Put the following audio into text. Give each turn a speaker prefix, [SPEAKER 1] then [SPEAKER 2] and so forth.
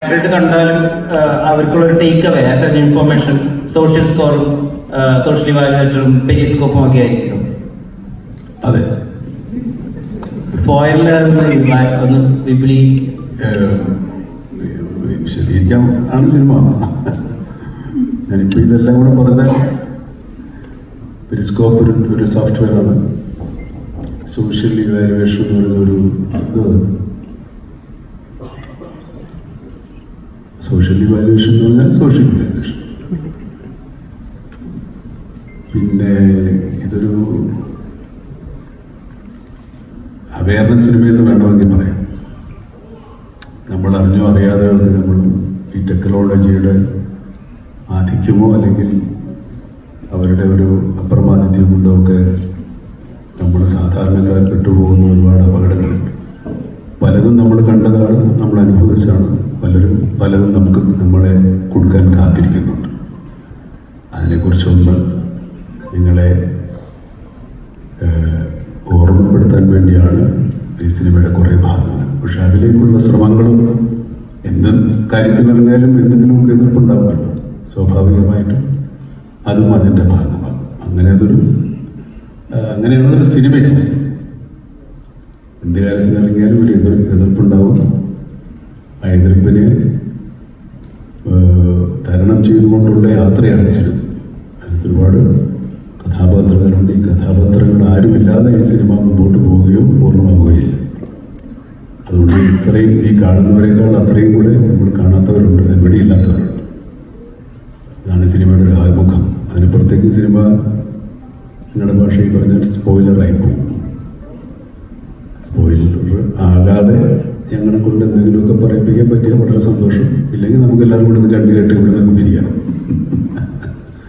[SPEAKER 1] കണ്ടാലും അവർക്കുള്ളൊരു take away as an information social സ്കോറും സോഷ്യൽ ഇവാലുവേറ്ററും പെരിസ്കോപ്പും ഒക്കെ ആയിരിക്കും.
[SPEAKER 2] അതെ,
[SPEAKER 1] ഒന്ന് വിപുലീ
[SPEAKER 2] വിശദീകരിക്കാൻ ആണ് സിനിമ. ഞാനിപ്പോൾ ഇതെല്ലാം കൂടെ പറഞ്ഞാൽ പെരിസ്കോപ്പ് ഒരു സോഫ്റ്റ്വെയർ ആണ്. സോഷ്യൽ ഇവാലുവേഷൻ എന്ന് പറയുന്നൊരു സോഷ്യൽ ഇവാലുവേഷൻ എന്ന് പറഞ്ഞാൽ സോഷ്യൽ ഇവാലുവേഷൻ. പിന്നെ ഇതൊരു അവയർനെസ് സിനിമയെന്ന് വേണമെങ്കിൽ പറയാം. നമ്മൾ അറിഞ്ഞോ അറിയാതെ ഒക്കെ നമ്മൾ ഈ ടെക്നോളജിയുടെ ആധിക്യമോ അല്ലെങ്കിൽ അവരുടെ ഒരു അപ്രമാദിത്യം കൊണ്ടോ ഒക്കെ നമ്മൾ സാധാരണക്കാർ പെട്ടുപോകുന്ന ഒരുപാട് അപകടങ്ങളുണ്ട്. പലതും നമ്മൾ കണ്ടതാണ്, നമ്മൾ അനുഭവിച്ചാണ്. പലതും നമ്മളെ കൊടുക്കാൻ കാത്തിരിക്കുന്നുണ്ട്. അതിനെക്കുറിച്ചൊന്ന് നിങ്ങളെ ഓർമ്മപ്പെടുത്താൻ വേണ്ടിയാണ് ഈ സിനിമയുടെ കുറേ ഭാഗങ്ങൾ. പക്ഷെ അതിലേക്കുള്ള ശ്രമങ്ങളും എന്ത് കാര്യത്തിലിറങ്ങിയാലും എന്തെങ്കിലുമൊക്കെ എതിർപ്പുണ്ടാവുമല്ലോ, സ്വാഭാവികമായിട്ടും അതും അതിൻ്റെ ഭാഗമാണ്. അങ്ങനെയുള്ളൊരു സിനിമയാണ്. എന്ത് കാര്യത്തിലിറങ്ങിയാലും ഒരു എതിർപ്പുണ്ടാവും. ആ എതിർപ്പിനെ തരണം ചെയ്തുകൊണ്ടുള്ള യാത്രയാണ് സിനിമ. അതിനകത്ത് ഒരുപാട് കഥാപാത്രങ്ങളുണ്ട്. ഈ കഥാപാത്രങ്ങൾ ആരുമില്ലാതെ ഈ സിനിമ മുമ്പോട്ട് പോവുകയോ പൂർണ്ണമാവുകയില്ല. അതുകൊണ്ട് ഇത്രയും ഈ കാണുന്നവരെക്കാൾ അത്രയും കൂടെ നമ്മൾ കാണാത്തവരുണ്ട്, എവിടെയില്ലാത്തവരുണ്ട്. ഇതാണ് സിനിമയുടെ ഒരു ആത്മുഖം. അതിനപ്പുറത്തേക്ക് സിനിമ നിങ്ങളുടെ ഭാഷയിൽ പറഞ്ഞാൽ സ്പോയിലറായി പോകും. സ്പോയിലർ ആകാതെ ഞങ്ങളെ കൊണ്ട് എന്തെങ്കിലുമൊക്കെ പറയിപ്പിക്കാൻ പറ്റിയാൽ വളരെ സന്തോഷം. ഇല്ലെങ്കിൽ നമുക്ക് എല്ലാവരും കൂടെ 2 കേട്ട് ഇവിടെ നിന്ന് പിരിയണം.